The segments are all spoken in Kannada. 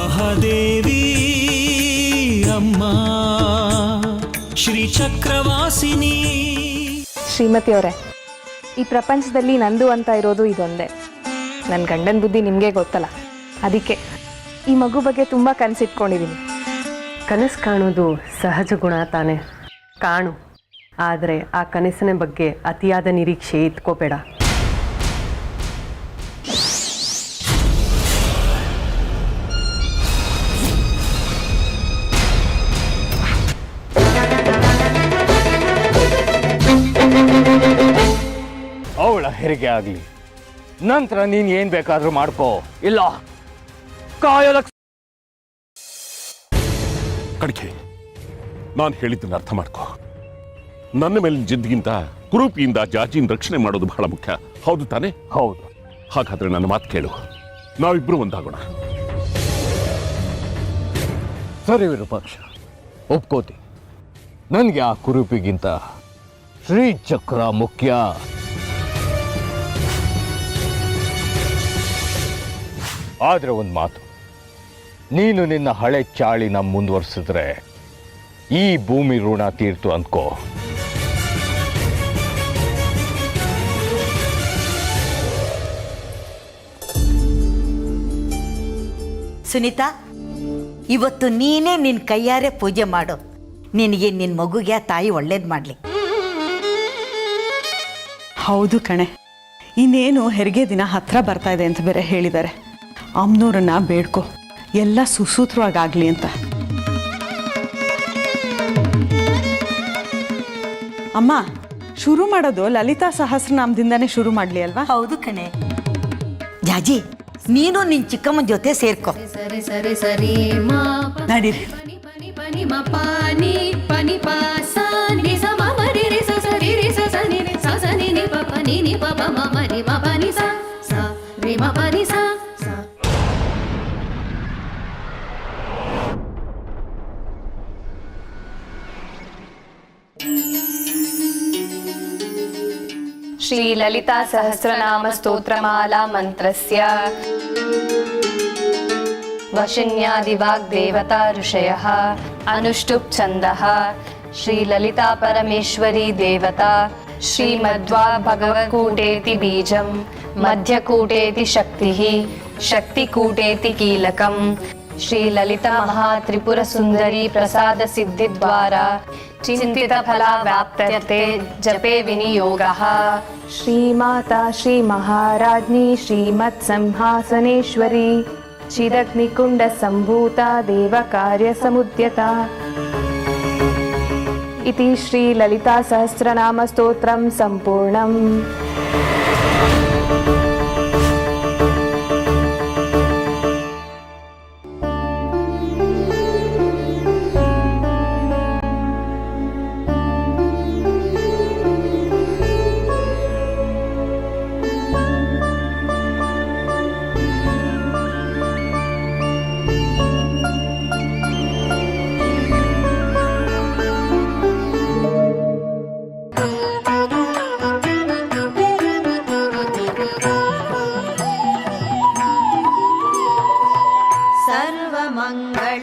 ಮಹಾದೇವಿ ಅಮ್ಮ ಶ್ರೀ ಚಕ್ರವಾಸಿನಿ. ಶ್ರೀಮತಿ ಅವರೇ, ಈ ಪ್ರಪಂಚದಲ್ಲಿ ನಂದು ಅಂತ ಇರೋದು ಇದೊಂದೇ. ನನ್ನ ಗಂಡನ ಬುದ್ಧಿ ನಿಮಗೆ ಗೊತ್ತಲ್ಲ, ಅದಕ್ಕೆ ಈ ಮಗು ಬಗ್ಗೆ ತುಂಬ ಕನಸಿಟ್ಕೊಂಡಿದ್ದೀನಿ. ಕನಸು ಕಾಣೋದು ಸಹಜ ಗುಣ ತಾನೆ, ಕಾಣು. ಆದರೆ ಆ ಕನಸಿನ ಬಗ್ಗೆ ಅತಿಯಾದ ನಿರೀಕ್ಷೆ ಇಟ್ಕೋಬೇಡ. ಅವಳ ಹೆರಿಗೆ ಆಗಲಿ, ನಂತರ ನೀನು ಏನು ಬೇಕಾದರೂ ಮಾಡ್ಕೋ. ಇಲ್ಲ ಕಾಯೋದ ಕಡಿಕೆ, ನಾನು ಹೇಳಿದ್ದನ್ನು ಅರ್ಥ ಮಾಡ್ಕೋ. ನನ್ನ ಮೇಲಿನ ಜಿದ್ಗಿಂತ ಕುರೂಪಿಯಿಂದ ಜಾಜಿನ ರಕ್ಷಣೆ ಮಾಡೋದು ಬಹಳ ಮುಖ್ಯ. ಹೌದು ತಾನೇ? ಹೌದು. ಹಾಗಾದ್ರೆ ನನ್ನ ಮಾತು ಕೇಳು, ನಾವಿಬ್ರು ಒಂದಾಗೋಣ. ಸರಿ ವಿರೂಪಾಕ್ಷ, ಒಪ್ಕೋತಿ. ನನಗೆ ಆ ಕುರೂಪಿಗಿಂತ ಶ್ರೀಚಕ್ರ ಮುಖ್ಯ. ಆದರೆ ಒಂದು ಮಾತು, ನೀನು ನಿನ್ನ ಹಳೆ ಚಾಳಿನ ಮುಂದುವರಿಸಿದ್ರೆ ಈ ಭೂಮಿ ಋಣ ತೀರ್ತು ಅಂದ್ಕೋ. ಸುನೀತಾ, ಇವತ್ತು ನೀನೇ ನಿನ್ನ ಕೈಯಾರೆ ಪೂಜೆ ಮಾಡು. ನಿನಗೆ ನಿನ್ನ ಮಗುಗೆ ಆ ತಾಯಿ ಒಳ್ಳೇದು ಮಾಡಲಿ. ಹೌದು ಕಣೆ, ಇನ್ನೇನು ಹೆರಿಗೆ ದಿನ ಹತ್ರ ಬರ್ತಾ ಇದೆ ಅಂತ ಬೇರೆ ಹೇಳಿದ್ದಾರೆ. ಅಮ್ಮನವ್ರನ್ನ ಬೇಡ್ಕೊ, ಎಲ್ಲ ಸುಸೂತ್ರವಾಗಲಿ ಅಂತ. ಅಮ್ಮ, ಶುರು ಮಾಡೋದು ಲಲಿತಾ ಸಹಸ್ರನಾಮದಿಂದಾನೇ ಶುರು ಮಾಡಲಿ ಅಲ್ವಾ? ಹೌದು ಕಣೆ. ಜಾಜಿ, ನೀನು ನಿನ್ನ ಚಿಕ್ಕಮ್ಮನ ಜೊತೆ ಸೇರ್ಕೊ. ಸರಿ ಸರಿ ಸರಿ ಮಾ ನಡೀರಿ. ಪನಿ ಪನಿ ಪನಿ ಮ ಪಾನಿ ಪನಿ ಪಾ ಸಾ ನಿ ಸ ಮ ಮ ರಿ ರಿ ಸ ಸ ರಿ ರಿ ಸ ಸ ನಿ ರಿ ಸ ಸ ನಿ ನಿ ಪ ಪ ನಿ ನಿ ಪ ಪ ಮ ಮ ರಿ ಮ ಪ ನಿ ಸ ಸ ರಿ ಮ ಪ ನಿ ಸ ಸ. ಶ್ರೀ ಲಲಿತಾ ಸಹಸ್ರನಾಮ ಸ್ತೋತ್ರಮಾಲಾ ಮಂತ್ರಸ್ಯ ವಶನ್ಯಾದಿವಾಗ್ದೇವತಾ ಋಷಯಃ ಅನುಷ್ಟುಪ್ ಛಂದಃ ಶ್ರೀ ಲಲಿತಾ ಪರಮೇಶ್ವರಿ ದೇವತಾ ಶ್ರೀಮದ್ವಾಗ್ ಭಗವತ್ಕೂಟೇತಿ ಬೀಜಂ ಮಧ್ಯಕೂಟೇತಿ ಶಕ್ತಿಃ ಶಕ್ತಿಕೂಟೇತಿ ಕೀಲಕಂ ಶ್ರೀ ಲಲಿತಾ ಮಹಾತ್ರಿಪುರ ಸುಂದರಿ ಪ್ರಸಾದ ಸಿದ್ಧಿದ್ವಾರಾ ಚಿಂತಿತ ಫಲಾವ್ಯಾಪ್ತ್ಯರ್ಥೆ ಜಪೆ ವಿನಿಯೋಗಃ. ಶ್ರೀಮಾತಾ ಶ್ರೀ ಮಹಾರಾಜ್ಞಿ ಶ್ರೀಮತ್ ಸಿಂಹಾಸನೇಶ್ವರಿ ಚಿದಗ್ನಿಕುಂಡ ಸಂಭೂತಾ ದೇವ ಕಾರ್ಯ ಸಮುದ್ಯತಾ. ಇತಿ ಶ್ರೀ ಲಲಿತಾ ಸಹಸ್ರನಾಮ ಸ್ತೋತ್ರಂ ಸಂಪೂರ್ಣಂ.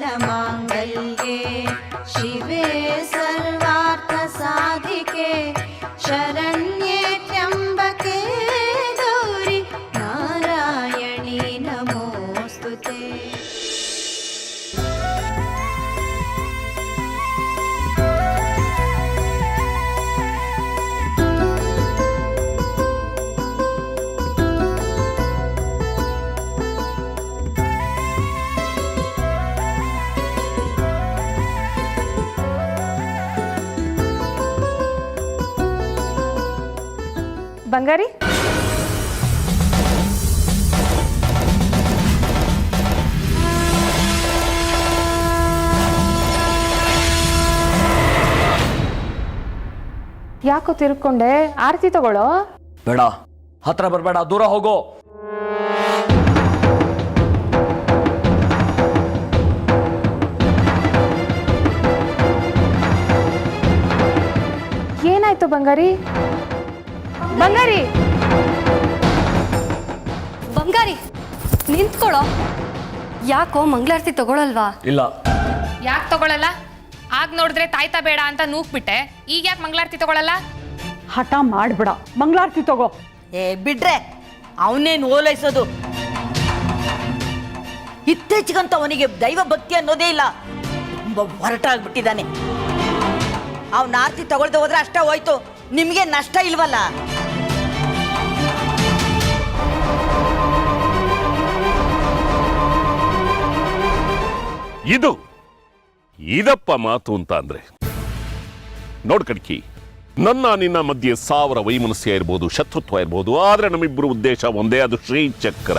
सर्वमङ्गलमाङ्गल्ये शिवे सर्वार्थसाधिके शरण्ये त्र्यम्बके गौरि नारायणी नमोऽस्तुते. ಬಂಗಾರಿ, ಯಾಕೋ ತಿರ್ಕೊಂಡೆ? ಆರತಿ ತಗೊಳ್ಳೋ. ಬೇಡ, ಹತ್ರ ಬರಬೇಡ, ದೂರ ಹೋಗೋ. ಏನಾಯ್ತು ಬಂಗಾರಿ? ಬಂಗಾರಿ, ಬಂಗಾರಿ ನಿಂತ್ಕೊಳ್ಳೋ. ಯಾಕೋ ಮಂಗಳಾರತಿ ತಗೊಳಲ್ವಾ? ಇಲ್ಲ. ಯಾಕೆ ತಗೊಳಲ್ಲ? ಆಗ ನೋಡಿದ್ರೆ ತಾಯ್ತಾ ಬೇಡ ಅಂತ ನೂಕ್ಬಿಟ್ಟೆ, ಈಗ ಯಾಕೆ ಮಂಗಳಾರತಿ ತಗೊಳಲ್ಲ? ಹಠ ಮಾಡ್ಬೇಡ, ಮಂಗಳಾರತಿ ತಗೋ. ಬಿಡ್ರೆ ಅವನೇನು ಓಲೈಸೋದು. ಇತ್ತೀಚೆಗಂತ ಅವನಿಗೆ ದೈವ ಭಕ್ತಿ ಅನ್ನೋದೇ ಇಲ್ಲ, ಹೊರಟಾಗ್ಬಿಟ್ಟಿದ್ದಾನೆ. ಅವನ ಆರತಿ ತಗೊಳ್ದೆ ಹೋದ್ರೆ ಅಷ್ಟೇ ಹೋಯ್ತು, ನಿಮಗೆ ನಷ್ಟ ಇಲ್ವಲ್ಲ. ಇದಪ್ಪ ಮಾತು ಅಂತ ಅಂದ್ರೆ. ನೋಡ್ ಕಡ್ಕಿ, ನನ್ನ ನಿನ್ನ ಮಧ್ಯೆ 1000 ವೈಮನಸ್ಯ ಇರ್ಬೋದು, ಶತ್ರುತ್ವ ಇರ್ಬೋದು, ಆದ್ರೆ ನಮ್ಮಿಬ್ಬರು ಉದ್ದೇಶ ಒಂದೇ, ಅದು ಶ್ರೀಚಕ್ರ.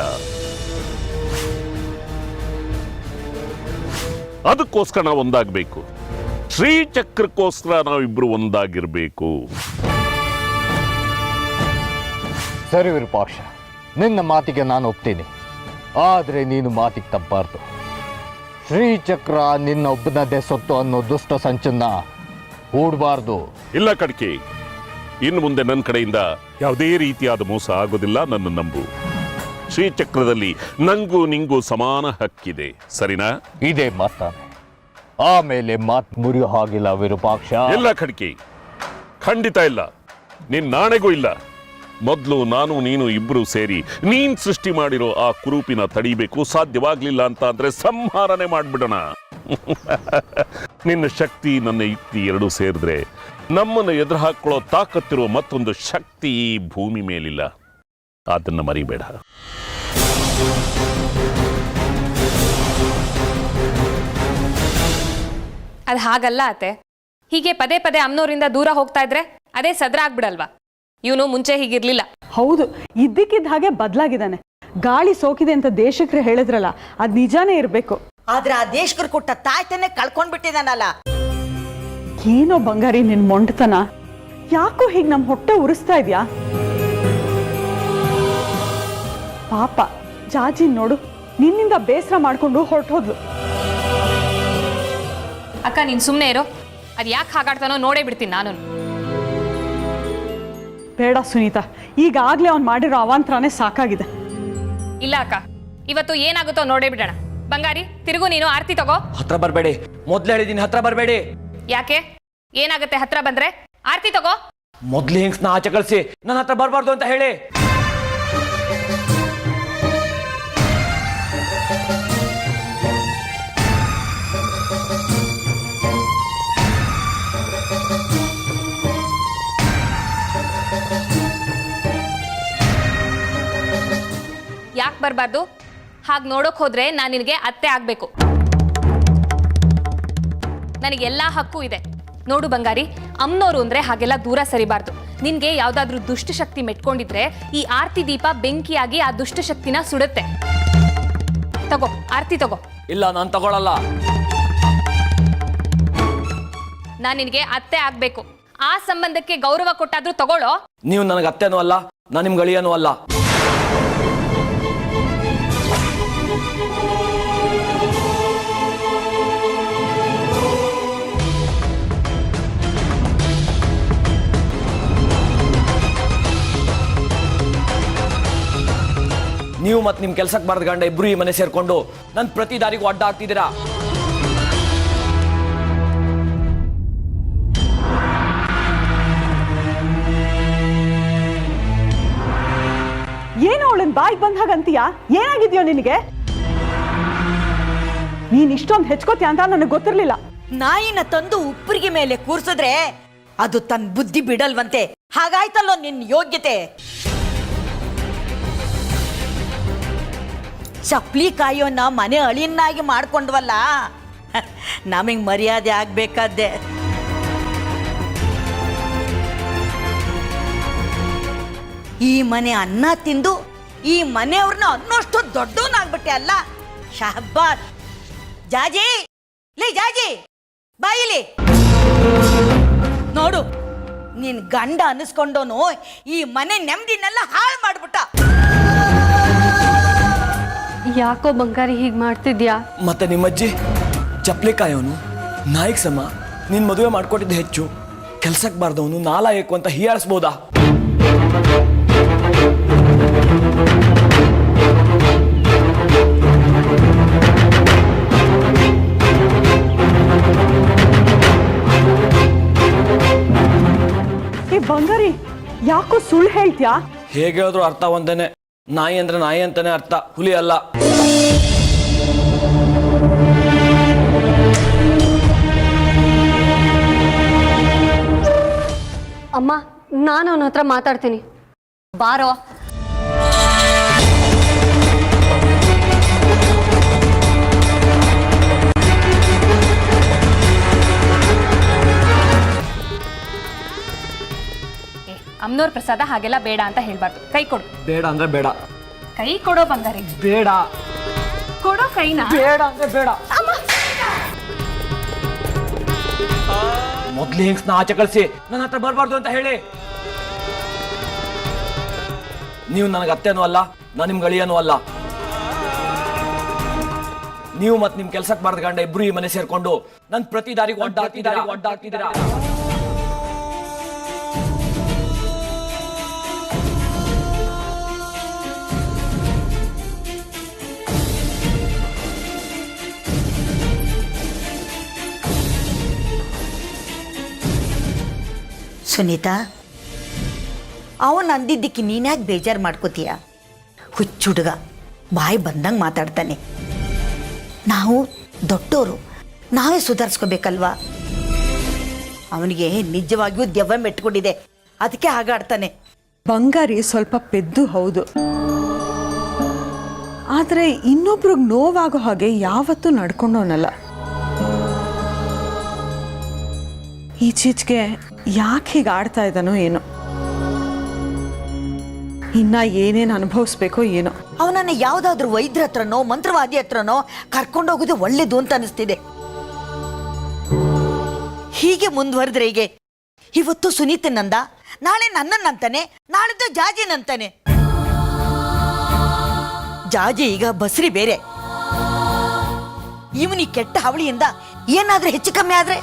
ಅದಕ್ಕೋಸ್ಕರ ನಾವು ಒಂದಾಗಬೇಕು. ಶ್ರೀಚಕ್ರಕ್ಕೋಸ್ಕರ ನಾವಿಬ್ರು ಒಂದಾಗಿರ್ಬೇಕು. ಸರಿ ವಿರೂಪಾಕ್ಷ, ನಿನ್ನ ಮಾತಿಗೆ ನಾನು ಒಪ್ತೀನಿ. ಆದ್ರೆ ನೀನು ಮಾತಿಗೆ ತಪ್ಪಬಾರ್ದು. ಶ್ರೀಚಕ್ರ ನಿನ್ನ ಒಬ್ಬನದೇ ಸೊತ್ತು ಅನ್ನೋ ದುಷ್ಟ ಸಂಚನ್ನ ಹೂಡಬಾರ್ದು. ಇಲ್ಲ ಕಡ್ಕಿ, ಇನ್ನು ಮುಂದೆ ನನ್ನ ಕಡೆಯಿಂದ ಯಾವುದೇ ರೀತಿಯಾದ ಮೋಸ ಆಗೋದಿಲ್ಲ, ನನ್ನ ನಂಬು. ಶ್ರೀಚಕ್ರದಲ್ಲಿ ನಂಗೂ ನಿಂಗೂ ಸಮಾನ ಹಕ್ಕಿದೆ, ಸರಿನಾ? ಇದೇ ಮಾತಾನೆ, ಆಮೇಲೆ ಮಾತು ಮುರಿಯೋ ಹಾಗಿಲ್ಲ ವಿರೂಪಾಕ್ಷ. ಇಲ್ಲ ಕಡ್ಕಿ, ಖಂಡಿತ ಇಲ್ಲ, ನಿನ್ ನಾಣೆಗೂ ಇಲ್ಲ. ಮೊದಲು ನಾನು ನೀನು ಇಬ್ರು ಸೇರಿ ನೀನ್ ಸೃಷ್ಟಿ ಮಾಡಿರೋ ಆ ಕುರೂಪಿನ ತಡಿಬೇಕು. ಸಾಧ್ಯವಾಗ್ಲಿಲ್ಲ ಅಂತ ಅಂದ್ರೆ ಸಂಹಾರನೆ ಮಾಡ್ಬಿಡೋಣ. ನಿನ್ನ ಶಕ್ತಿ ನನ್ನ ಯುಕ್ತಿ ಎರಡೂ ಸೇರಿದ್ರೆ ನಮ್ಮನ್ನು ಎದುರು ಹಾಕೊಳ್ಳೋ ತಾಕತ್ತಿರೋ ಮತ್ತೊಂದು ಶಕ್ತಿ ಈ ಭೂಮಿ ಮೇಲಿಲ್ಲ. ಅದನ್ನ ಮರಿಬೇಡ. ಅದು ಹಾಗಲ್ಲ ಅತ್ತೆ. ಹೀಗೆ ಪದೇ ಪದೇ ಅಮ್ಮನವರಿಂದ ದೂರ ಹೋಗ್ತಾ ಇದ್ರೆ ಅದೇ ಸದ್ರ ಆಗ್ಬಿಡಲ್ವಾ? ಇವನು ಮುಂಚೆ ಹೀಗಿರ್ಲಿಲ್ಲ. ಹೌದು, ಇದ್ದಕ್ಕಿದ್ದ ಹಾಗೆ ಬದಲಾಗಿದ್ದಾನೆ. ಗಾಳಿ ಸೋಕಿದೆ ಅಂತ ದೇಶಕ್ರೆ ಹೇಳಿದ್ರಲ್ಲ, ಅದ್ ನಿಜಾನೇ ಇರ್ಬೇಕು. ಆದ್ರೆ ಆ ದೇಶಕರು ಕೊಟ್ಟ ತಾಯ್ತನೇ ಕಳ್ಕೊಂಡ್ಬಿಟ್ಟಿದಾನಲ್ಲ. ಏನೋ ಬಂಗಾರಿ ನಿನ್ ಮೊಂಡತನ, ಯಾಕೋ ಹೀಗೆ ನಮ್ ಹೊಟ್ಟೆ ಉರಿಸ್ತಾ ಇದ್ಯಾ? ಪಾಪ ಜಾಜಿ ನೋಡು, ನಿನ್ನಿಂದ ಬೇಸರ ಮಾಡ್ಕೊಂಡು ಹೊರಟೋದ್ಲು. ಅಕ್ಕ ನೀನ್ ಸುಮ್ಮನೆ ಇರೋ. ಅದು ಯಾಕೆ ಹಾಗಾಡ್ತಾನೋ ನೋಡೇ ಬಿಡ್ತೀನಿ ನಾನು. ಬೇಡ ಸುನೀತಾ, ಈಗಾಗ್ಲೇ ಅವ್ನು ಮಾಡಿರೋ ಅವಾಂತರನೇ ಸಾಕಾಗಿದೆ. ಇಲ್ಲ ಅಕ್ಕ, ಇವತ್ತು ಏನಾಗುತ್ತೋ ನೋಡೇ ಬಿಡೋಣ. ಬಂಗಾರಿ, ತಿರುಗು ನೀನು ಆರತಿ ತಗೋ. ಹತ್ರ ಬರಬೇಡಿ, ಮೊದ್ಲು ಹೇಳಿದೀನಿ ಹತ್ರ ಬರಬೇಡಿ. ಯಾಕೆ? ಏನಾಗುತ್ತೆ ಹತ್ರ ಬಂದ್ರೆ? ಆರತಿ ತಗೋ. ಮೊದ್ಲು ಹಿಂಗ್ಸ್ನ ಆಚೆ ಕಳಿಸಿ, ನನ್ನ ಹತ್ರ ಬರಬಾರ್ದು ಅಂತ ಹೇಳಿ. ಯಾಕೆ ಬರಬಾರ್ದು? ಹಾಗೆ ನೋಡೋಕೆ ಹೋದ್ರೆ ನಾನು ನಿನಗೆ ಅತ್ತೆ ಆಗಬೇಕು. ನನಗೆಲ್ಲ ಹಕ್ಕು ಇದೆ. ನೋಡು ಬಂಗಾರಿ, ಅಮ್ಮನವರು ಅಂದರೆ ಹಾಗೆಲ್ಲ ದೂರ ಸರಿಬಾರ್ದು. ನಿನಗೆ ಯಾವುದಾದ್ರೂ ದುಷ್ಟಶಕ್ತಿ ಮೆಟ್ಕೊಂಡಿದ್ರೆ ಈ ಆರತಿ ದೀಪ ಬೆಂಕಿಯಾಗಿ ಆ ದುಷ್ಟಶಕ್ತಿನ ಸುಡುತ್ತೆ. ತಗೋ ಆರತಿ ತಗೋ. ಇಲ್ಲ, ನಾನು ತಗೊಳಲ್ಲ. ನಾನು ನಿನಗೆ ಅತ್ತೆ ಆಗಬೇಕು. ಆ ಸಂಬಂಧಕ್ಕೆ ಗೌರವ ಕೊಟ್ಟಾದ್ರೂ ತಗೊಳ್ಳೋ. ನೀವು ನನಗೆ ಅತ್ತೆನೂ ಅಲ್ಲ, ನಾನು ನಿಮ್ಗೆ ಗಳಿಯನೂ ಅಲ್ಲ. ನೀವು ಮತ್ತೆ ನಿಮ್ಮ ಕೆಲ್ಸಕ್ಕೆ ಬಾರ್ದ ಗಂಡ ಇಬ್ರು ಈ ಮನೆ ಸೇರ್ಕೊಂಡು ನನ್ನ ಪ್ರತಿ ದಾರಿಗೂ ಅಡ್ಡ ಆಗ್ತಿದ್ದೀರಾ. ಏನೋ ಅವಳನ್ ಬಾಯಿಗೆ ಬಂದ ಹಾಗಂತೀಯ? ಏನಾಗಿದ್ಯೋ ನಿನಗೆ? ನೀನ್ ಇಷ್ಟೊಂದು ಹೆಚ್ಕೋತೀಯ ಅಂತ ನನಗೆ ಗೊತ್ತಿರ್ಲಿಲ್ಲ. ನಾಯಿನ ತಂದು ಉಪ್ಪರಿಗೆ ಮೇಲೆ ಕೂರ್ಸಿದ್ರೆ ಅದು ತನ್ನ ಬುದ್ಧಿ ಬಿಡಲ್ವಂತೆ. ಹಾಗಾಯ್ತಲ್ಲೋ ನಿನ್ನ ಯೋಗ್ಯತೆ. ಚಪ್ಲಿ ಕಾಯೋನ್ನ ಮನೆ ಅಳಿಯನ್ನಾಗಿ ಮಾಡ್ಕೊಂಡ್ವಲ್ಲ, ನಮಗೆ ಮರ್ಯಾದೆ ಆಗ್ಬೇಕಾದ್ದೆ. ಈ ಮನೆ ಅನ್ನ ತಿಂದು ಈ ಮನೆಯವ್ರನ್ನ ಅನ್ನೋಷ್ಟು ದೊಡ್ಡವನಾಗ್ಬಿಟ್ಟೆ ಅಲ್ಲ. ಶಹಬ್ಬಾಸ್. ಜಾಜಿ, ಲೇ ಜಾಜಿ, ಬಾಯಿಲಿ ನೋಡು. ನಿನ್ ಗಂಡ ಅನ್ನಿಸ್ಕೊಂಡೋನು ಈ ಮನೆ ನೆಮ್ಮದಿನೆಲ್ಲ ಹಾಳು ಮಾಡ್ಬಿಟ್ಟ. ಯಾಕೋ ಬಂಗಾರಿ ಹೀಗೆ ಮಾಡ್ತಿದ್ಯಾ? ಮತ್ತೆ ನಿಮ್ಮಜ್ಜಿ ಚಪ್ಲಿ ಕಾಯೋನು, ನಾಯಿಗೆ ಸಮ, ನಿನ್ ಮದುವೆ ಮಾಡ್ಕೊಟ್ಟಿದ್ದು ಹೆಚ್ಚು, ಕೆಲ್ಸಕ್ಕೆ ಬಾರ್ದವನು ನಾಲಾಯಕು ಅಂತ ಹೀಯಾಳಿಸ್ಬೋದಾ? ಬಂಗಾರಿ ಯಾಕೋ ಸುಳ್ಳು ಹೇಳ್ತ್ಯಾ? ಹೇಗೆ ಹೇಳಿದ್ರು ಅರ್ಥ ಒಂದೇನೆ. ನಾಯಿ ಅಂದ್ರೆ ನಾಯಿ ಅಂತಾನೆ ಅರ್ಥ, ಹುಲಿ ಅಲ್ಲ. ಅಮ್ಮ, ನಾನು ಅವನ ಹತ್ರ ಮಾತಾಡ್ತೀನಿ. ಬಾರೋ. ಅಮ್ನೋರ್ ಪ್ರಸಾದ ಹಾಗೆಲ್ಲ ಬೇಡ ಅಂತ ಹೇಳ್ಬಾರ್ದು. ಕೈ ಕೊಡು. ಬೇಡ ಅಂದ್ರೆ ಬೇಡ. ಕೈ ಕೊಡೋ ಬಂಗಾರಿ. ಬೇಡ. ಕೊಡೋ ಕೈನ. ಬೇಡ ಅಂದ್ರೆ ಬೇಡ. ಮೊದ್ಲು ಹಿಂಗ್ಸ್ನ ಆಚೆ ಕಳಿಸಿ ನನ್ನ ಹತ್ರ ಬರಬಾರ್ದು ಅಂತ ಹೇಳಿ. ನೀವು ನನಗೆ ಅತ್ತೆನೂ ಅಲ್ಲ, ನಾನು ನಿಮ್ಗೆ ಅಳಿಯನೂ ಅಲ್ಲ. ನೀವು ಮತ್ತೆ ನಿಮ್ ಕೆಲ್ಸಕ್ಕೆ ಬಾರ್ದ ಗಂಡ ಇಬ್ರು ಈ ಮನೆ ಸೇರ್ಕೊಂಡು ನನ್ ಪ್ರತಿ ದಾರಿಗೆ ಒಡ್ಡಾಡ್ತಿದ್ದೀರಾ. ಸುನೀತಾ, ಅವನು ಅಂದಿದ್ದಕ್ಕೆ ನೀನ್ಯಾಕೆ ಬೇಜಾರು ಮಾಡ್ಕೋತೀಯ? ಹುಚ್ಚುಡುಗ ಬಾಯಿ ಬಂದಂಗೆ ಮಾತಾಡ್ತಾನೆ. ನಾವು ದೊಡ್ಡೋರು, ನಾವೇ ಸುಧಾರಿಸ್ಕೋಬೇಕಲ್ವಾ? ಅವನಿಗೆ ನಿಜವಾಗಿಯೂ ದೆವ್ವ ಮೆಟ್ಕೊಂಡಿದೆ, ಅದಕ್ಕೆ ಹಾಗಾಡ್ತಾನೆ. ಬಂಗಾರಿ ಸ್ವಲ್ಪ ಪೆದ್ದು ಹೌದು, ಆದರೆ ಇನ್ನೊಬ್ರಿಗೆ ನೋವಾಗೋ ಹಾಗೆ ಯಾವತ್ತೂ ನಡ್ಕೊಂಡವನಲ್ಲ. ಈಚೀಚೆಗೆ ಯಾಕೆ ಹೀಗೆ ಆಡ್ತಾ ಇದ್ದಾನೋ ಏನೋ, ಇನ್ನ ಏನೇನು ಅನುಭವಿಸ್ಬೇಕೋ ಏನೋ. ಅವನನ್ನ ಯಾವ್ದಾದ್ರು ವೈದ್ಯರ ಹತ್ರನೋ ಮಂತ್ರವಾದಿ ಹತ್ರನೋ ಕರ್ಕೊಂಡೋಗೋದು ಒಳ್ಳೇದು ಅಂತ ಅನಿಸ್ತಿದೆ. ಹೀಗೆ ಮುಂದುವರೆದ್ರೆ ಹೀಗೆ ಇವತ್ತು ಸುನೀತನಂದ, ನಾಳೆ ನನ್ನನ್ನಂತಾನೆ, ನಾಳಿದ್ದು ಜಾಜಿನಂತಾನೆ. ಜಾಜಿ ಈಗ ಬಸ್ರಿ ಬೇರೆ. ಇವನಿ ಕೆಟ್ಟ ಹಾವಳಿಯಿಂದ ಏನಾದ್ರೂ ಹೆಚ್ಚು ಕಮ್ಮಿ ಆದ್ರೆ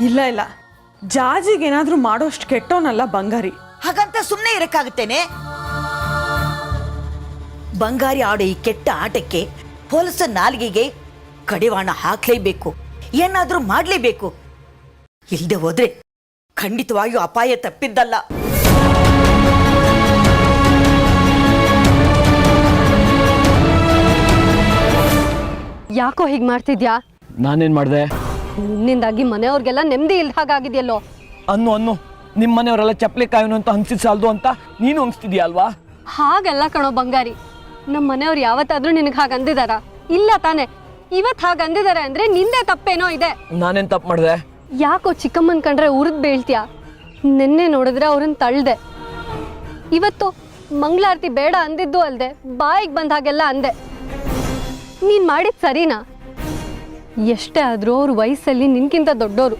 ಇಲ್ಲ ಇಲ್ಲ, ಜಾಜಿಗೇನಾದ್ರೂ ಮಾಡೋಷ್ಟು ಕೆಟ್ಟೋನಲ್ಲ ಬಂಗಾರಿ. ಹಾಗಂತ ಸುಮ್ಮನೆ ಇರಕ್ಕಾಗುತ್ತೇನೆ? ಬಂಗಾರಿ ಆಡೋ ಈ ಕೆಟ್ಟ ಆಟಕ್ಕೆ ಪೊಲೀಸ ನಾಲಿಗೆಗೆ ಕಡಿವಾಣ ಹಾಕ್ಲೇಬೇಕು, ಏನಾದ್ರೂ ಮಾಡ್ಲೇಬೇಕು. ಇಲ್ಲದೆ ಹೋದ್ರೆ ಖಂಡಿತವಾಗಿಯೂ ಅಪಾಯ ತಪ್ಪಿದ್ದಲ್ಲ. ಯಾಕೋ ಹೀಗೆ ಮಾಡ್ತಿದ್ಯಾ? ನಾನೇನ್ ಮಾಡ್ದೆ? ನಿನ್ನಿಂದಾಗಿ ಮನೆಯವ್ರಿಗೆಲ್ಲ ನೆಮ್ಮದಿ ಇಲ್ದ ಹಾಗಾಗಿದೆಯಲ್ಲೋ. ಅನ್ನು ನಿಮ್ಮ ಮನೆಯವರೆಲ್ಲ ಚಪ್ಪಲಿ ಕಾಯೋನು ಅಂತ ಹಂಚಿದ್ ಸಾಲ್ದು ಅಂತ ನೀನು ಹಂಚ್ತಿದ್ಯಾ ಅಲ್ವಾ? ಹಾಗೆಲ್ಲ ಕಣೋ ಬಂಗಾರಿ, ನಮ್ಮ ಮನೆಯವ್ರು ಯಾವತ್ತಾದ್ರೂ ನಿನಗೆ ಹಾಗೆ ಅಂದಿದಾರ? ಇಲ್ಲ ತಾನೆ. ಇವತ್ತು ಹಾಗೆ ಅಂದಿದ್ದಾರೆ ಅಂದ್ರೆ ನಿಂದೆ ತಪ್ಪೇನೋ ಇದೆ. ನಾನೇನ್ ತಪ್ಪು ಮಾಡಿದೆ? ಯಾಕೋ ಚಿಕ್ಕಮ್ಮನ್ ಕಂಡ್ರೆ ಉರಿದ್ ಬೀಳ್ತೀಯ? ನಿನ್ನೆ ನೋಡಿದ್ರೆ ಅವ್ರನ್ನ ತಳ್ದೆ, ಇವತ್ತು ಮಂಗಳಾರತಿ ಬೇಡ ಅಂದಿದ್ದು ಅಲ್ದೆ ಬಾಯಿಗೆ ಬಂದ ಹಾಗೆಲ್ಲ ಅಂದೆ. ನೀನ್ ಮಾಡಿದ್ ಸರಿನಾ? ಎಷ್ಟೇ ಆದ್ರೂ ಅವ್ರ ವಯಸ್ಸಲ್ಲಿ ನಿನ್ಗಿಂತ ದೊಡ್ಡೋರು,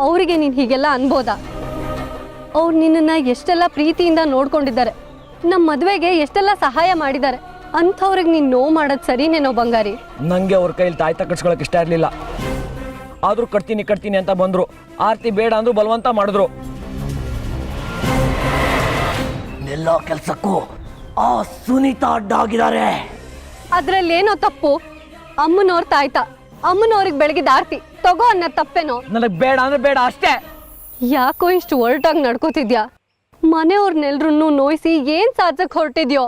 ಅವರಿಗೆ ನೀನು ಹೀಗೆಲ್ಲ ಅನ್ಬೋದಾ? ಅವ್ರು ನಿನ್ನನ್ನು ಎಷ್ಟೆಲ್ಲ ಪ್ರೀತಿಯಿಂದ ನೋಡ್ಕೊಂಡಿದ್ದಾರೆ, ನಮ್ಮ ಮದುವೆಗೆ ಎಷ್ಟೆಲ್ಲ ಸಹಾಯ ಮಾಡಿದ್ದಾರೆ. ಅಂಥವ್ರಿಗೆ ನೀನು ನೋವು ಮಾಡೋದು ಸರಿನೇನೋ ಬಂಗಾರಿ? ನಂಗೆ ಅವ್ರ ಕೈಲಿ ತಾಯ್ತ ಕಟ್ಸ್ಕೊಳಕ್ ಇಷ್ಟ ಇರಲಿಲ್ಲ, ಆದ್ರೂ ಕಟ್ತೀನಿ ಅಂತ ಬಂದ್ರು. ಆರ್ತಿ ಬೇಡ ಅಂದ್ರು ಬಲವಂತ ಮಾಡಿದ್ರು. ಎಲ್ಲ ಕೆಲ್ಸಕ್ಕೂ ಆ ಸುನೀತಾ ಅಡ್ಡ ಆಗಿದ್ದಾರೆ. ಅದ್ರಲ್ಲೇನೋ ತಪ್ಪು? ಅಮ್ಮನವ್ರ ತಾಯ್ತ, ಅಮ್ಮನವ್ರಿಗೆ ಬೆಳಗಿದ ಆರ್ತಿ ತಗೋ ಅನ್ನೋ ತಪ್ಪೇನೋ? ನನಗೆ ಬೇಡ ಅಂದ್ರೆ ಬೇಡ ಅಷ್ಟೇ. ಯಾಕೋ ಇಷ್ಟು ಒರಟಾಗಿ ನಡ್ಕೋತಿದ್ಯಾ? ಮನೆಯವ್ರನ್ನೆಲ್ರನ್ನೂ ನೋಯಿಸಿ ಏನ್ ಸಾಧಕ್ ಹೊರಟಿದ್ಯೋ?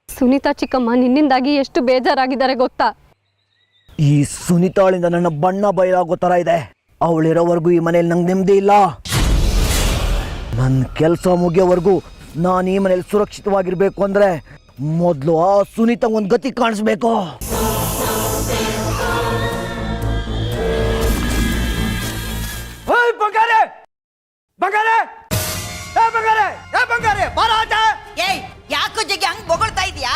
ಸುನೀತಾ ಚಿಕ್ಕಮ್ಮ ನಿನ್ನಿಂದಾಗಿ ಎಷ್ಟು ಬೇಜಾರಾಗಿದ್ದಾರೆ ಗೊತ್ತಾ? ಈ ಸುನೀತಾಳಿಂದ ನನ್ನ ಬಣ್ಣ ಬಯಲಾಗೋ ತರ ಇದೆ. ಅವಳಿರೋವರೆಗೂ ಈ ಮನೇಲಿ ನಂಗೆ ನೆಮ್ಮದಿ ಇಲ್ಲ. ನನ್ನ ಕೆಲಸ ಮುಗಿಯೋವರೆಗೂ ನಾನು ಈ ಮನೇಲಿ ಸುರಕ್ಷಿತವಾಗಿರ್ಬೇಕು ಅಂದ್ರೆ ಮೊದಲು ಆ ಸುನೀತಾ ಒಂದು ಗತಿ ಕಾಣಿಸ್ಬೇಕು. ಯಾಕೋ ಜಗ್ಗಿ ಹಂಗ್ ಬೊಗಳ್ತಾ ಇದೀಯಾ?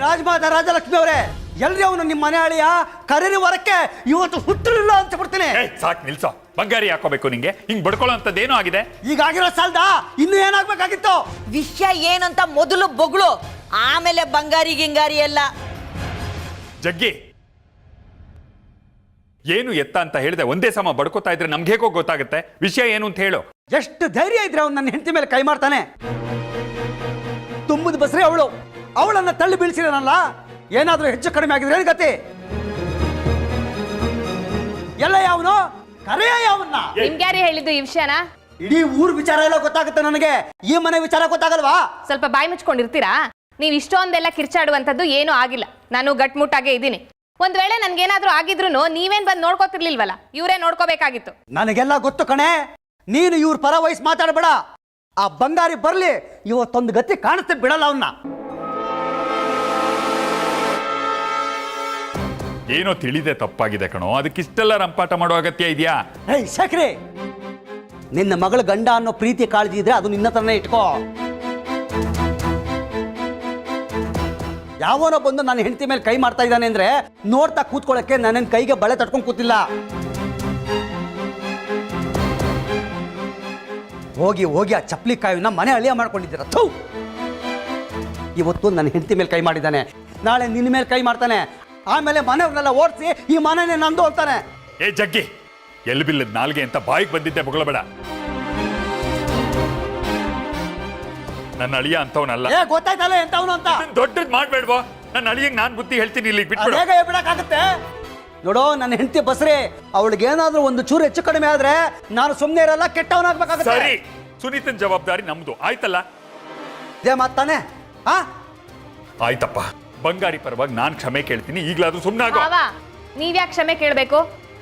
ರಾಜಮಾತ ರಾಜಲಕ್ಷ್ಮಿ ಅವರೇ, ಎಲ್ರಿ ಅವನು ನಿಮ್ಮ ಮನೆ ಅಳಿಯ ಕರೀರಿ ಹೊರಕ್ಕೆ, ಇವತ್ತು ಹುಟ್ಟಲಿಲ್ಲ ಅಂತ ಬಿಡ್ತೇನೆ. ಸಾಕು ನಿಲ್ಸೋ. ಬಂಗಾರಿ ಹಾಕೋಬೇಕು ನಿಂಗೆ ಹಿಂಗ್ ಬಡ್ಕೊಳ್ಳೋ ಅಂತದ್ದೇನೋ ಆಗಿದೆ. ಈಗಾಗಿರೋ ಸಾಲ್ದ ಇನ್ನು ಏನಾಗ್ಬೇಕಾಗಿತ್ತು? ವಿಷಯ ಏನಂತ ಮೊದಲು ಬೊಗಳು, ಆಮೇಲೆ ಬಂಗಾರಿ ಗಿಂಗಾರಿ ಎಲ್ಲ. ಜಗ್ಗಿ ಏನು ಎತ್ತ ಅಂತ ಹೇಳಿದೆ, ಒಂದೇ ಸಮ ಬಡ್ಕೋತಾ ಇದ್ರೆ ನಮ್ಗೆ ಹೇಗೋ ಗೊತ್ತಾಗುತ್ತೆ ವಿಷಯ ಏನು ಅಂತ ಹೇಳು. ಎಷ್ಟು ಧೈರ್ಯ ಇದ್ರೆ ಅವ್ನು ನನ್ನ ಹೆಂಡತಿ ಮೇಲೆ ಕೈ ಮಾಡ್ತಾನೆ? ತುಂಬದ ಬಸ್ರೆ ಅವಳನ್ನ ತಳ್ಳಿ ಬೀಳ್ಸಿರನಲ್ಲ, ಏನಾದ್ರೂ ಹೆಚ್ಚು ಕಡಿಮೆ ಆಗಿದ್ರೆ ಗತಿ? ಎಲ್ಲ ಯಾವನು ಕರೆಯ ಯಾವನ್ನ? ನಿಮ್ಗ್ಯಾರು ಹೇಳಿದ್ದು ಈ ವಿಷಯನ? ಇಡೀ ಊರ್ ವಿಚಾರ ಎಲ್ಲ ಗೊತ್ತಾಗುತ್ತೆ ನನಗೆ, ಈ ಮನೆ ವಿಚಾರ ಗೊತ್ತಾಗಲ್ವಾ? ಸ್ವಲ್ಪ ಬಾಯಿ ಮುಚ್ಕೊಂಡಿರ್ತೀರಾ? ನೀವು ಇಷ್ಟೊಂದೆಲ್ಲ ಕಿರ್ಚಾಡುವಂಥದ್ದು ಏನೂ ಆಗಿಲ್ಲ. ನಾನು ಗಟ್ಮುಟ್ಟಾಗೆ ಇದ್ದೀನಿ. ಒಂದ್ ವೇಳೆ ನನ್ಗೇನಾದ್ರೂ ಆಗಿದ್ರು ನೀವೇನ್ ಬಂದು ನೋಡ್ಕೋತಿರ್ಲಿಲ್ವಲ್ಲ, ಇವರೇ ನೋಡ್ಕೋಬೇಕಾಗಿತ್ತು. ನನಗೆಲ್ಲ ಗೊತ್ತು ಕಣೆ, ನೀನು ಇವ್ರ ಪರ ವಯಸ್ಸು ಮಾತಾಡಬೇಡ. ಆ ಬಂಗಾರಿ ಬರ್ಲಿ, ಇವತ್ತೊಂದು ಗತಿ ಕಾಣಿಸ್ತೆ ಬಿಡಲ್ಲ ಅವನ್ನ. ಏನೋ ತಿಳಿದೆ ತಪ್ಪಾಗಿದೆ ಕಣೋ, ಅದಕ್ಕಿಷ್ಟೆಲ್ಲ ರಂಪಾಟ ಮಾಡೋ ಅಗತ್ಯ ಇದೆಯಾ? ಏಯ್ ಶಕ್ರಿ, ನಿನ್ನ ಮಗಳ ಗಂಡ ಅನ್ನೋ ಪ್ರೀತಿ ಕಾಳಜಿ ಇದ್ರೆ ಅದು ನಿನ್ನ ತರನೇ ಇಟ್ಕೋ. ಯಾವನೋ ಬಂದು ನನ್ನ ಹೆಂಡತಿ ಮೇಲೆ ಕೈ ಮಾಡ್ತಾ ಇದ್ದಾನೆ ಅಂದ್ರೆ ನೋಡ್ತಾ ಕೂತ್ಕೊಳ್ಳಕ್ಕೆ ನನ್ನ ಕೈಗೆ ಬಳೆ ತಟ್ಕೊಂಡು ಕೂತಿಲ್ಲ. ಹೋಗಿ ಹೋಗಿ ಆ ಚಪ್ಪಲಿ ಕಾಯಿನ ಮನೆ ಅಳಿಯ ಮಾಡ್ಕೊಂಡಿದ್ದೀರ. ಇವತ್ತು ನನ್ನ ಹೆಂಡತಿ ಮೇಲೆ ಕೈ ಮಾಡಿದ್ದಾನೆ, ನಾಳೆ ನಿನ್ನ ಮೇಲೆ ಕೈ ಮಾಡ್ತಾನೆ, ಆಮೇಲೆ ಮನೆಯವ್ರನ್ನೆಲ್ಲ ಓಡಿಸಿ ಈ ಮನೆನೇ ನಂದು ಅಂತಾನೆ. ಏ ಜಗ್ಗಿ, ಎಲ್ಲಿ ಬಿಲ್ಲದ ನಾಲ್ಗೆ ಅಂತ ಬಾಯಿಗೆ ಬಂದಿದ್ದೆ ಬೊಗಳಬೇಡ. ನನ್ನ ಅಳಿಯ ಅಂತವನಲ್ಲ. ಏ ಗೊತ್ತಾಯ್ತಲ್ಲ ಎಂತವನು ಅಂತ. ದೊಡ್ಡದ್ ಮಾಡ್ಬೇಡ್ವೋ, ನನ್ನ ಅಳಿಯಂಗ್ ನಾನ್ ಬುದ್ಧಿ ಹೇಳ್ತೀನಿ, ಇಲ್ಲಿ ಬಿಟ್ಬಿಡು. ಹೇಗೆ ಬಿಡಕ್ಕಾಗತ್ತೆ? ನೋಡೋ, ನನ್ನ ಹೆಂಡತಿ ಬಸ್ರಿ, ಅವಳಿಗೆ ಏನಾದ್ರೂ ಒಂದು ಚೂರು ಹೆಚ್ಚು ಕಡಿಮೆ ಆದ್ರೆ ನಾನು ಸುಮ್ಮನೆ ಇರಲ್ಲ, ಕೆಟ್ಟವನಾಗ್ಬೇಕಾಗುತ್ತೆ. ಸರಿ, ಸುನೀತನ್ ಜವಾಬ್ದಾರಿ ನಮ್ದು, ಆಯ್ತಲ್ಲ? ಇದೇ ಮಾತಾನೆ. ಆಯ್ತಪ್ಪ, ಬಂಗಾರಿ ಪರವಾಗಿ ನಾನ್ ಕ್ಷಮೆ ಕೇಳ್ತೀನಿ, ಈಗ್ಲಾದ್ರೂ ಸುಮ್ಮನಾಗೋ. ನೀವ್ಯಾಕೆ ಕ್ಷಮೆ ಕೇಳ್ಬೇಕು?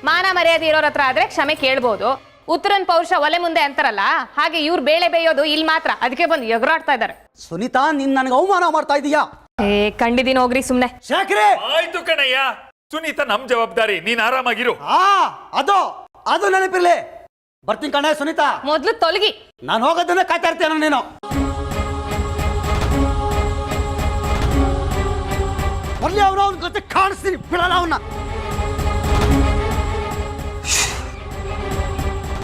ಮಾನ ಮರ್ಯಾದೆ ಇರೋರ ಹತ್ರ ಆದ್ರೆ ಕ್ಷಮೆ ಕೇಳ್ಬೋದು. ಉತ್ತರನ್ ಪೌರುಷ ಒಲೆ ಮುಂದೆ ಅಂತಾರಲ್ಲ, ಹಾಗೆ ಇವ್ರು ಬೇಳೆ ಬೇಯೋದು ಇಲ್ಲಿ ಮಾತ್ರ, ಅದಕ್ಕೆ ಬಂದು ಎಗರಾಡ್ತಾ ಇದ್ದಾರೆ. ಸುನೀತಾ, ನೀನ್ ನನಗೆ ಅವಮಾನ ಮಾಡ್ತಾ ಇದೀಯಾ? ಕಂಡಿದ್ದೀನಿ, ಹೋಗ್ರಿ ಸುಮ್ನೆ. ಶಾಕ್ರೆ, ಆಯ್ತು ಕಣಯ್ಯ, ಸುನೀತಾ ನಮ್ ಜವಾಬ್ದಾರಿ, ನೀನ್ ಆರಾಮಾಗಿರು. ಅದು ನೆನಪಿರ್ಲಿ. ಬರ್ತೀನಿ ಕಣೆ ಸುನೀತಾ. ಮೊದ್ಲು ತೊಲಗಿ. ನಾನು ಹೋಗೋದನ್ನ ಕಾಯ್ತಾ ಇರ್ತೇನೆ. ನೀನು ಬರ್ಲಿ, ಅವನು ಅವನ ಜೊತೆ ಕಾಣಿಸ್ತೀನಿ, ಬಿಡಲ್ಲ ಅವನ್ನ.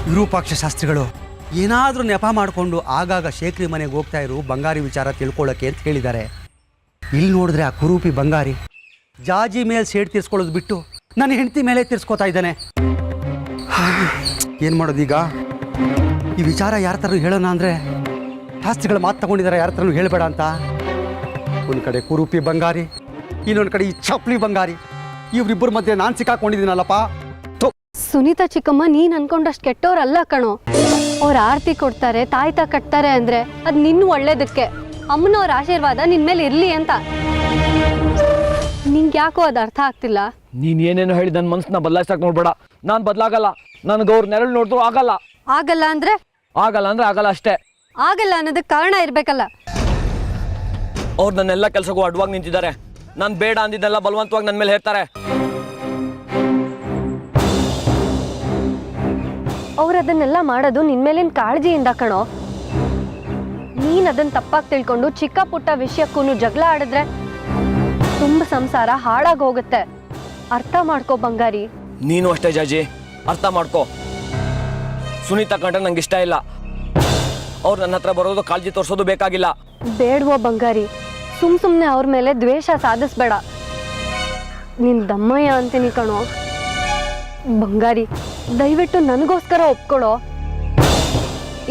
ವಿರೂಪಾಕ್ಷ ಶಾಸ್ತ್ರಿಗಳು ಏನಾದ್ರೂ ನೆಪ ಮಾಡಿಕೊಂಡು ಆಗಾಗ ಶೇಖರಿ ಮನೆಗೆ ಹೋಗ್ತಾ ಇರು, ಬಂಗಾರಿ ವಿಚಾರ ತಿಳ್ಕೊಳ್ಳೋಕೆ ಅಂತ ಹೇಳಿದ್ದಾರೆ. ಇಲ್ಲಿ ನೋಡಿದ್ರೆ ಆ ಕುರೂಪಿ ಬಂಗಾರಿ ಜಾಜಿ ಮೇಲೆ ಸೇಡ್ ತೀರ್ಸ್ಕೊಳ್ಳೋದು ಬಿಟ್ಟು ನನ್ನ ಹೆಂಡತಿ ಮೇಲೆ ತೀರ್ಸ್ಕೊತಾ ಇದ್ದಾನೆ. ಏನು ಮಾಡೋದೀಗ? ಈ ವಿಚಾರ ಯಾರ ಥರ ಹೇಳೋಣ ಅಂದರೆ ಶಾಸ್ತ್ರಿಗಳು ಮಾತು ತಗೊಂಡಿದ್ದಾರೆ, ಯಾರ ಥರನೂ ಹೇಳಬೇಡ ಅಂತ. ಒಂದು ಕಡೆ ಕುರೂಪಿ ಬಂಗಾರಿ, ಇನ್ನೊಂದು ಕಡೆ ಈ ಚಪ್ಲಿ ಬಂಗಾರಿ, ಇವರಿಬ್ಬರ ಮಧ್ಯೆ ನಾನು ಸಿಕ್ಕಾಕೊಂಡಿದ್ದೀನಲ್ಲಪ್ಪ. ಸುನೀತಾ ಚಿಕ್ಕಮ್ಮ, ನೀನ್ ಅನ್ಕೊಂಡಷ್ಟು ಕೆಟ್ಟವ್ರಲ್ಲ ಕಣೋ. ಅವ್ರ ಆರತಿ ಕೊಡ್ತಾರೆ, ತಾಯ್ತ ಕಟ್ತಾರೆ ಅಂದ್ರೆ ಅದ್ ನಿನ್ನ ಒಳ್ಳೇದಕ್ಕೆ. ಅಮ್ಮನವ್ರ ಆಶೀರ್ವಾದ ನಿನ್ ಮೇಲೆ ಇರ್ಲಿ ಅಂತ. ನಿಂಗೆ ಯಾಕೋ ಅದು ಅರ್ಥ ಆಗ್ತಿಲ್ಲ. ನೀನ್ ಏನೇನು ಹೇಳಿ ನನ್ನ ಮನಸ್ಸನ್ನ ಬದಲಾಯಿಸಕ್ ನೋಡ್ಬೇಡ. ನಾನು ಬದಲಾಗಲ್ಲ. ನನಗೆ ಅವ್ರ ನೆರಳು ನೋಡಿದ್ರು ಆಗಲ್ಲ. ಆಗಲ್ಲ ಅಂದ್ರೆ ಆಗಲ್ಲ ಅಷ್ಟೇ. ಆಗಲ್ಲ ಅನ್ನೋದಕ್ಕೆ ಕಾರಣ ಇರ್ಬೇಕಲ್ಲ. ಅವ್ರು ನನ್ನೆಲ್ಲ ಕೆಲಸಕ್ಕೂ ಅಡ್ವಾಗಿ ನಿಂತಿದ್ದಾರೆ. ನಾನು ಬೇಡ ಅಂದಿದ್ದೆಲ್ಲ ಬಲವಂತವಾಗಿ ನನ್ನ ಮೇಲೆ ಹೇಳ್ತಾರೆ. ಅವ್ರು ಅದನ್ನೆಲ್ಲ ಮಾಡೋದು ನಿನ್ ಮೇಲಿನ ಕಾಳಜಿಯಿಂದ ಕಣೋ. ನೀನ್ ಅದನ್ನ ತಪ್ಪಾಗಿ ತಿಳ್ಕೊಂಡು ಚಿಕ್ಕ ಪುಟ್ಟ ವಿಷಯಕ್ಕೂ ಜಗಳ ಆಡಿದ್ರೆ ತುಂಬ ಸಂಸಾರ ಹಾಳಾಗಿ ಹೋಗುತ್ತೆ. ಅರ್ಥ ಮಾಡ್ಕೋ ಬಂಗಾರಿ. ನೀನು ಅಷ್ಟೇ ಜಾಜಿ, ಅರ್ಥ ಮಾಡ್ಕೋ. ಸುನೀತಾ ಕಂಡ್ರೆ ನಂಗೆ ಇಷ್ಟ ಇಲ್ಲ. ಅವ್ರು ನನ್ನ ಹತ್ರ ಬರೋದು, ಕಾಳಜಿ ತೋರಿಸೋದು ಬೇಕಾಗಿಲ್ಲ. ಬೇಡವೋ ಬಂಗಾರಿ, ಸುಮ್ಮನೆ ಅವ್ರ ಮೇಲೆ ದ್ವೇಷ ಸಾಧಿಸ್ಬೇಡ. ನಿನ್ ದಮ್ಮಯ್ಯ ಅಂತೀನಿ ಕಣೋ. ಬಂಗಾರಿ, ದಯವಿಟ್ಟು ನನಗೋಸ್ಕರ ಒಪ್ಕೊಳ್ಳೋ.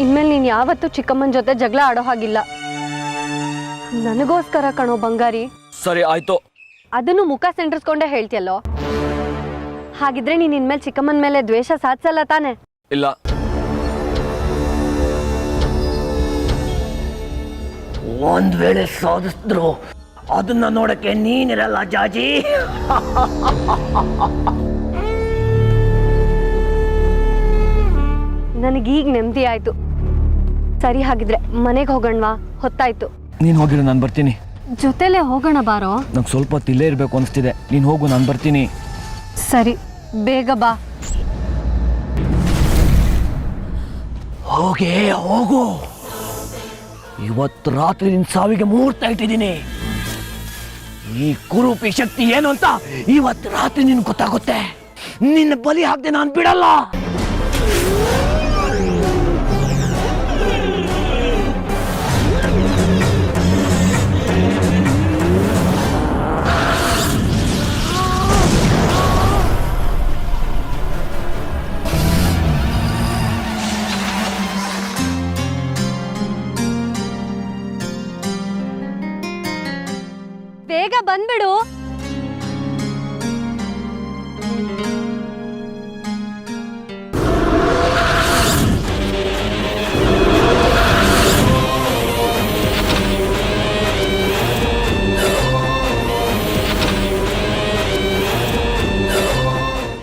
ಇನ್ಮೇಲೆ ನೀನು ಯಾವತ್ತೂ ಚಿಕ್ಕಮ್ಮನ ಜೊತೆ ಜಗಳ ಆಡೋ ಹಾಗಿಲ್ಲ. ನನಗೋಸ್ಕರ ಕಣೋ ಬಂಗಾರಿ. ಸರಿ ಆಯ್ತು. ಅದನ್ನು ಮುಖ ಸೆಂಟ್ರಿಸ್ಕೊಂಡೇ ಹೇಳ್ತಿಯಲ್ಲೋ. ಹಾಗಿದ್ರೆ ನೀನು ಇನ್ಮೇಲೆ ಚಿಕ್ಕಮ್ಮನ ಮೇಲೆ ದ್ವೇಷ ಸಾಧಿಸಲ್ಲ ತಾನೆ? ಇಲ್ಲ. ಒಂದ್ ವೇಳೆ ಸಾಧಿಸಿದ್ರು ಅದನ್ನ ನೋಡಕ್ಕೆ ನೀನಿರಲ್ಲ ಜಾಜಿ. ನನಗೀಗ ನೆಮ್ಮದಿ ಆಯ್ತು. ಸರಿ, ಹಾಗಿದ್ರೆ ಮನೆಗೆ ಹೋಗೋಣವಾ? ಹೊತ್ತಾಯ್ತು. ನೀನು ಹೋಗಿರು, ನಾನು ಬರ್ತೀನಿ. ಜೊತೆಲೆ ಹೋಗೋಣ ಬಾರೋ. ನಂಗೆ ಸ್ವಲ್ಪ ಹೊತ್ತು ಇಲ್ಲೇ ಇರಬೇಕು ಅನಿಸ್ತಿದೆ. ನೀನು ಹೋಗು, ನಾನು ಬರ್ತೀನಿ. ಸರಿ, ಬೇಗ ಬಾ. ಹೋಗು. ಇವತ್ತು ರಾತ್ರಿ ನಿನ್ನ ಸಾವಿಗೆ ಮುಹೂರ್ತ ಇಟ್ಟಿದ್ದೀನಿ. ಈ ಕುರೂಪಿ ಶಕ್ತಿ ಏನು ಅಂತ ಇವತ್ತು ರಾತ್ರಿ ನಿನ್ ಗೊತ್ತಾಗುತ್ತೆ. ನಿನ್ನ ಬಲಿ ಹಾಕದೆ ನಾನು ಬಿಡಲ್ಲ. ಬೇಗ ಬಂದ್ಬಿಡು.